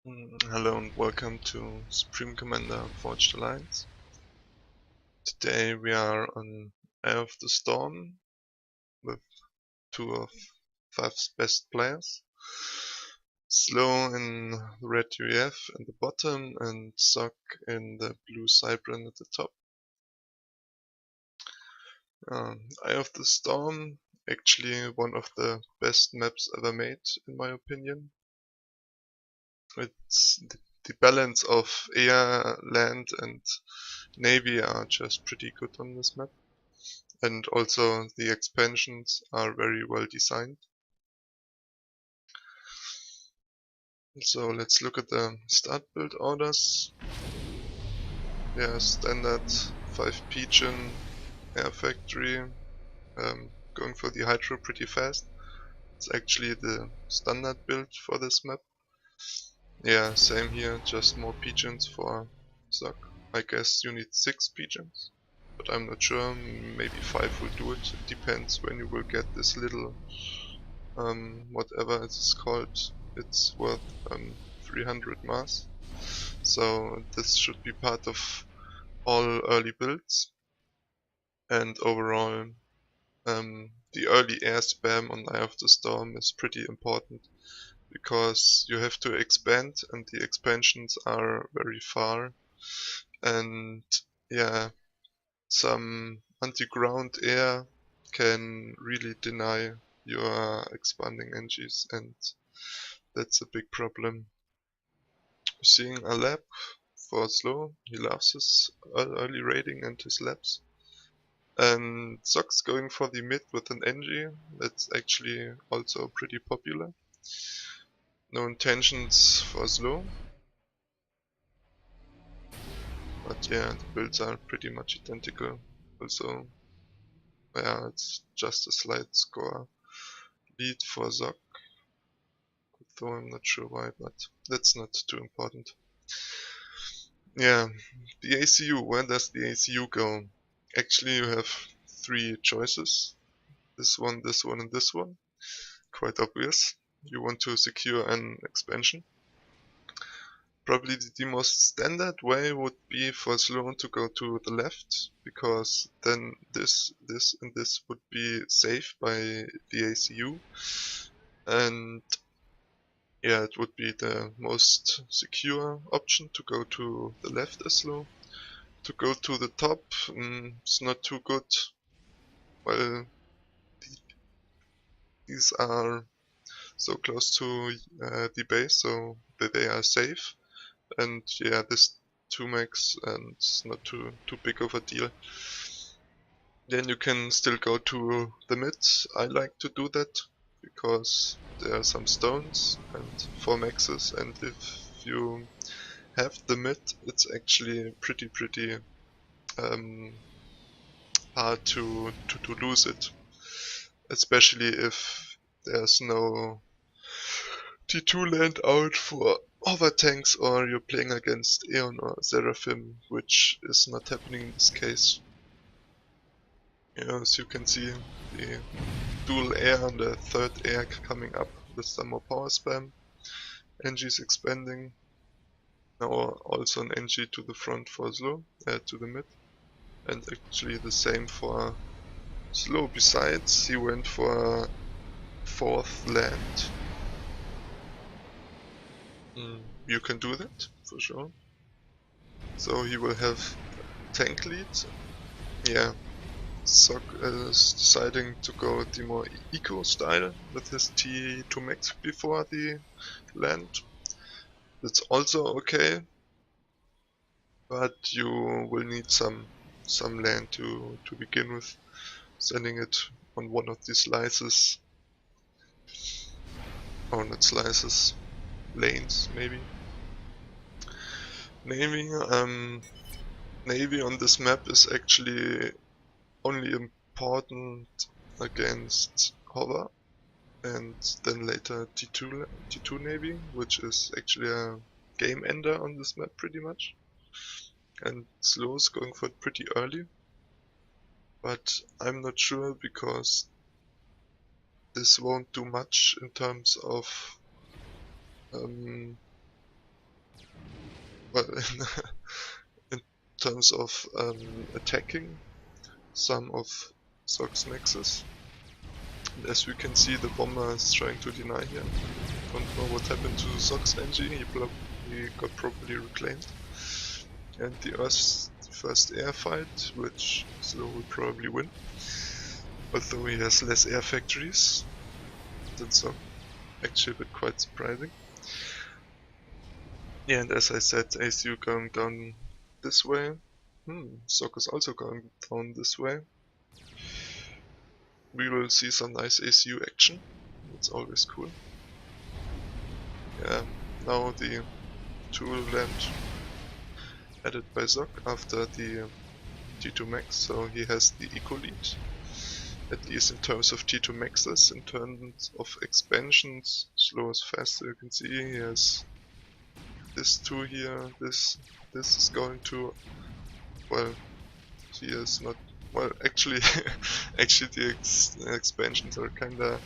Hello and welcome to Supreme Commander Forged Alliance. Today we are on Eye of the Storm with two of five's best players. Slow in the red UEF at the bottom and Zock in the blue Cybran at the top. Eye of the Storm, actually one of the best maps ever made in my opinion. It's the balance of air, land and navy are just pretty good on this map. And also the expansions are very well designed. So let's look at the start build orders. Yeah, standard 5 Pigeon, Air Factory, going for the Hydro pretty fast. It's actually the standard build for this map. Yeah, same here, just more pigeons for Zock. I guess you need 6 pigeons, but I'm not sure, maybe 5 will do it. It depends when you will get this little, whatever it's called. It's worth 300 mass. So this should be part of all early builds. And overall, the early air spam on Eye of the Storm is pretty important, because you have to expand and the expansions are very far, and yeah, some anti-ground air can really deny your expanding engines, and that's a big problem. Seeing a lab for slow, he loves his early raiding and his labs. And Zock's going for the mid with an NG, that's actually also pretty popular. No intentions for slow. But yeah, the builds are pretty much identical. Also, yeah, it's just a slight score lead for Zock. Though I'm not sure why, but that's not too important. Yeah, the ACU, where does the ACU go? Actually, you have 3 choices. This one, and this one. Quite obvious. You want to secure an expansion. Probably the most standard way would be for Sloan to go to the left, because then this, and this would be safe by the ACU. And yeah, it would be the most secure option to go to the left as slow. To go to the top, it's not too good. Well, these are so close to the base, so that they are safe. And yeah, this 2 max, and it's not too big of a deal. Then you can still go to the mid. I like to do that because there are some stones and 4 maxes, and if you have the mid, it's actually pretty hard to lose it, especially if there's no T2 land out for over tanks, or you're playing against Aeon or Seraphim, which is not happening in this case. Yeah, as you can see, the dual air and the third air coming up with some more power spam. NG's expanding. Now also an NG to the front for slow, to the mid. And actually the same for slow. Besides, he went for 4th land. You can do that, for sure. So he will have tank lead. Yeah, Zock is deciding to go the more eco style with his T2 max before the land. That's also okay, but you will need some land to begin with. Sending it on one of these slices, or not slices, lanes maybe. Navy, Navy on this map is actually only important against hover, and then later T2 Navy, which is actually a game ender on this map pretty much. And slow is going for it pretty early, but I'm not sure, because this won't do much in terms of well, in terms of attacking some of zock's mexes. And as we can see, the bomber is trying to deny here. Don't know what happened to zock's engine, he got properly reclaimed. And the first air fight, which Slow will probably win. Although he has less air factories than Zock. Actually a bit quite surprising. Yeah, and as I said, ACU going down this way. Zock is also going down this way. We will see some nice ACU action. It's always cool. Yeah, now the tool land added by Zock after the T2 max, so he has the eco lead. At least in terms of T2 maxes. In terms of expansions, Slow is faster, you can see he has this 2 here, this is going to, well, he is not, well, actually actually the expansions are kinda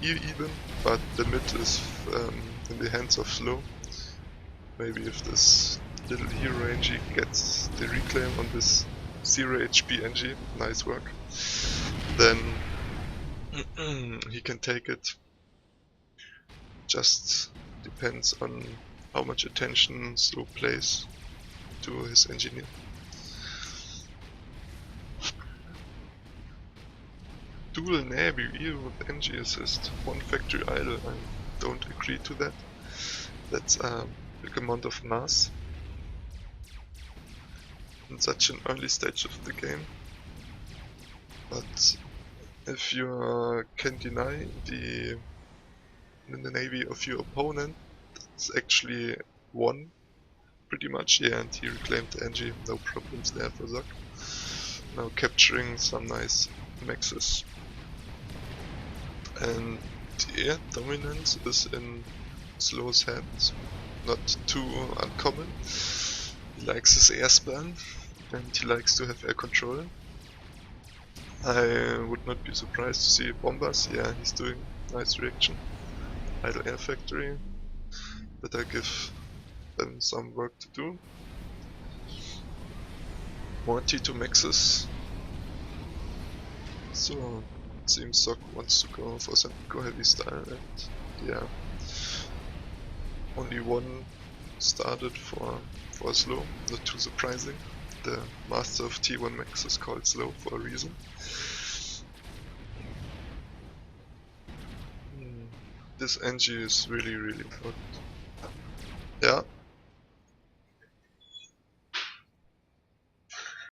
even, but the mid is in the hands of Slow. Maybe if this little hero NG gets the reclaim on this 0 HP NG, nice work, then he can take it. Just depends on how much attention Slow plays to his engineer. Dual Navy even with NG assist, 1 factory idle, I don't agree to that. That's a big amount of mass in such an early stage of the game. But if you can deny the navy of your opponent, it's actually 1 pretty much. Yeah, and he reclaimed the NG, no problems there for Zock. Now capturing some nice maxes. And yeah, dominance is in Slow's hands, not too uncommon. He likes his airspan and he likes to have air control. I would not be surprised to see bombers. Yeah, he's doing nice reaction. Idle air factory, but I give them some work to do. More T2 maxes. So it seems Zock wants to go for some eco heavy style, and yeah, only 1 started for Slow, not too surprising. The master of T1 max is called Slow for a reason. This NG is really important. Yeah,